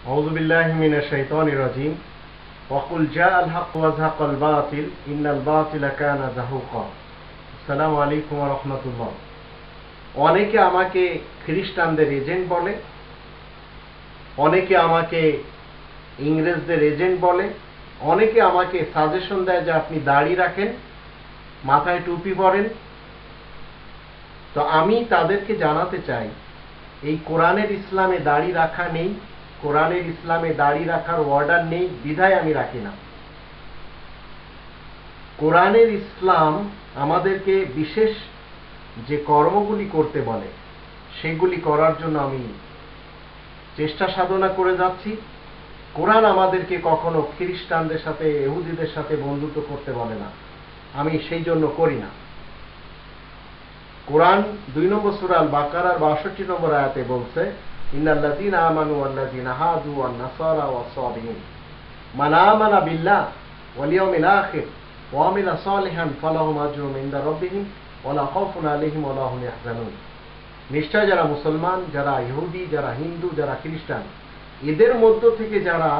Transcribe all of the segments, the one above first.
أعوذ بالله من الشيطان الرجيم وقل جاء الحق وزهق الباطل إن الباطل كان زهوقا আসসালামু আলাইকুম ওয়া রাহমাতুল্লাহ। অনেকে আমাকে খ্রিস্টানদের এজেন্ট বলে, অনেকে আমাকে ইংরেজদের এজেন্ট বলে, অনেকে আমাকে সাজেশন দেয় যে আপনি দাড়ি রাখেন, মাথায় টুপি পরেন। তো আমি তাদেরকে জানাতে চাই, এই কোরআনের ইসলামে দাড়ি রাখা নেই, কোরআনের ইসলামে দাড়ি রাখার অর্ডার নেই, বিধায় আমি রাখি না। কোরআনের ইসলাম আমাদেরকে বিশেষ যে কর্মগুলি করতে বলে সেগুলি করার জন্য আমি চেষ্টা সাধনা করে যাচ্ছি। কোরআন আমাদেরকে কখনো খ্রিস্টানদের সাথে, ইহুদিদের সাথে বন্ধুত্ব করতে বলে না, আমি সেই জন্য করি না। কোরআন 2 নম্বর সূরা আল বাকারার 62 নম্বর আয়াতে বলছে, ইন্নাল্লাযীনা আমানু ওয়াল্লাযীনা হাদু ওয়ান নাসারা ওয়াস-সাবিঈন মান আমানা বিল্লাহ ওয়াল ইয়াউমিল আখির ওয়া আমিলা সালিহান ফালাহুম আজরুন ইনদা রাব্বিহিম ওয়া লা খাউফুন আলাইহিম ওয়া লা হুম ইয়াহজানুন। নিশ্চয় যারা মুসলমান, যারা ইহুদি, যারা হিন্দু, যারা খ্রিস্টান, এদের মধ্য থেকে যারা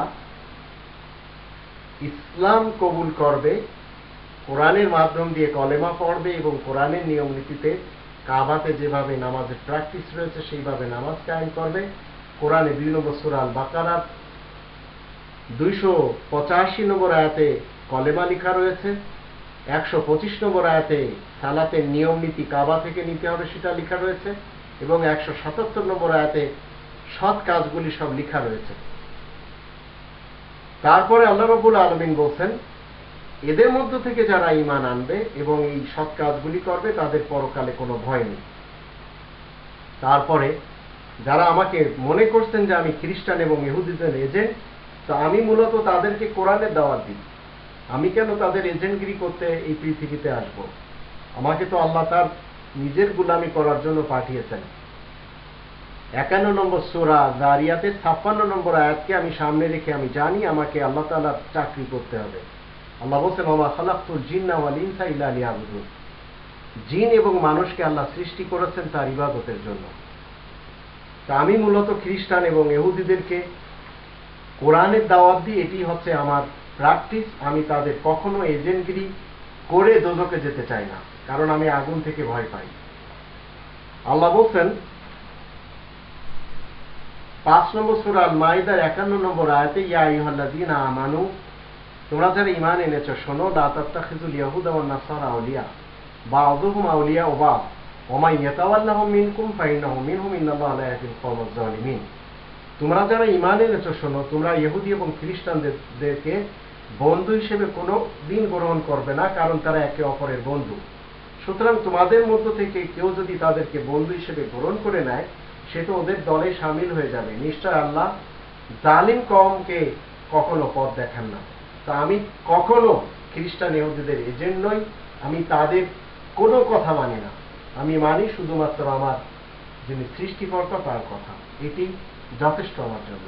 ইসলাম কবুল করবে, কোরআনের মাধ্যম দিয়ে কলেমা পড়বে এবং কোরআনের নিয়ম নীতিতে কাবাতে যেভাবে নামাজের প্র্যাকটিস রয়েছে সেইভাবে নামাজ কায়েম করবে। কোরআনে 2 নম্বর সূরা আল বাকারা 285 নম্বর আয়াতে কলেমা লেখা রয়েছে, 125 নম্বর আয়াতে সালাতের নিয়ম নীতি কাবা থেকে নিতে হবে সেটা লেখা রয়েছে, এবং 177 নম্বর আয়াতে সৎ কাজগুলি সব লেখা রয়েছে। তারপরে আল্লাহ রাব্বুল আলামিন বলছেন, এদের মধ্য থেকে যারা ঈমান আনবে এবং এই সৎ কাজগুলি করবে তাদের পরকালে কোনো ভয় নেই। তারপরে যারা আমাকে মনে করছেন যে আমি খ্রিস্টান এবং ইহুদিদের এজেন্ট, তো আমি মূলত তাদেরকে কোরআনের দাওয়াত দিই। আমি কেন তাদের এজেন্টগিরি করতে এই পৃথিবীতে আসব? আমাকে তো আল্লাহ তার নিজের গোলামি করার জন্য পাঠিয়েছেন। 51 নম্বর সূরা যারিয়াতের 56 নম্বর আয়াতকে আমি সামনে রেখে আমি জানি আমাকে আল্লাহ তাআলার চাকরি করতে হবে। আল্লাহ বলেছেন, ওয়া মা খালাকতুল জিন্না ওয়াল ইনসা ইল্লা লিয়াবুদুন। জিন এবং মানুষকে আল্লাহ সৃষ্টি করেছেন তার ইবাদতের জন্য। তা আমি মূলত খ্রিস্টান এবং ইহুদিদেরকে কোরআনের দাওয়াত দিই, এটি হচ্ছে আমার প্র্যাকটিস। আমি তাদের কখনো এজেন্টগিরি করে দোজখে যেতে চাই না, কারণ আমি আগুন থেকে ভয় পাই। আল্লাহ বলেন 5 নম্বর সূরা আল মাইদার 51 নম্বর আয়াতে, ইয়া আইয়ুহাল্লাযীনা আমানু, তোমরা যারা ঈমান এনেছো শোনো, লা তাত্তাখিযুল ইয়াহুদা ওয়ান নাসারা আউলিয়া বা'দুহুম আউলিয়া বা'দ ওয়া মান ইয়াতাওয়াল্লাহুম মিনকুম ফাইন্নাহু মিনহুম ইন্নাল্লাহা লা ইয়াহদিল কওমাজ জালিমিন। তোমরা যারা ঈমান এনেছো শোনো, তোমরা ইহুদি এবং খ্রিস্টানদেরকে বন্ধু হিসেবে কোনো দিন গ্রহণ করবে না, কারণ তারা একে অপরের বন্ধু। সুতরাং তোমাদের মধ্য থেকে কেউ যদি তাদেরকে বন্ধু হিসেবে গ্রহণ করে নেয়, সে তো ওদের দলে সামিল হয়ে যাবে। নিশ্চয় আল্লাহ জালিম কওমকে কখনো পথ দেখান না। তা আমি কখনো খ্রিস্টান ইহুদিদের এজেন্ট নই, আমি তাদের কোনো কথা মানি না। আমি মানি শুধুমাত্র আমার যিনি সৃষ্টিকর্তা তার কথা, এটি যথেষ্ট আমার জন্য।